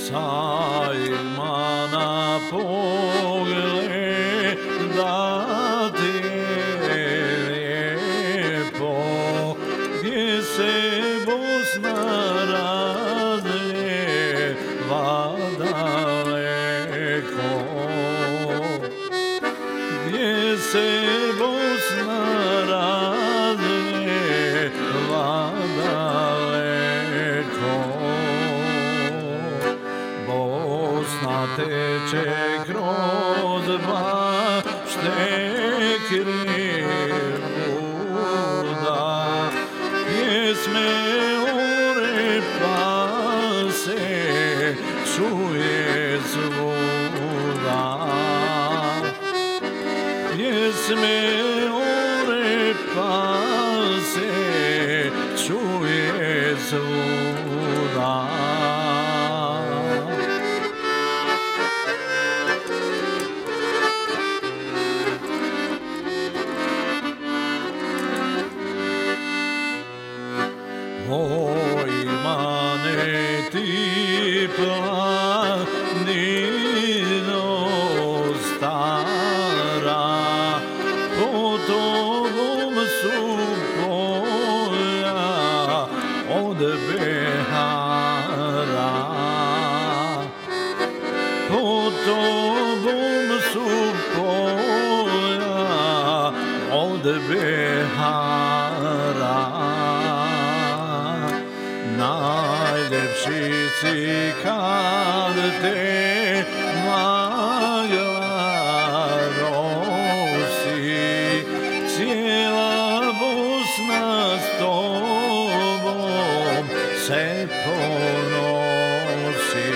Sajma na pogledati lijepo, gdje se Bosna razlijeva daleko, gdje se Bosna razlijeva daleko. Bosna teče kroz bašte krivuda, pjesme Orepa se čuje svuda. Pjesme Orepa se čuje svuda. Oj, mane ti planino stara, po tobom su polja od Behara. Po tobom su polja od Behara. Najljepši si kad te magla nosi, cijela Bosna s tobom se ponosi.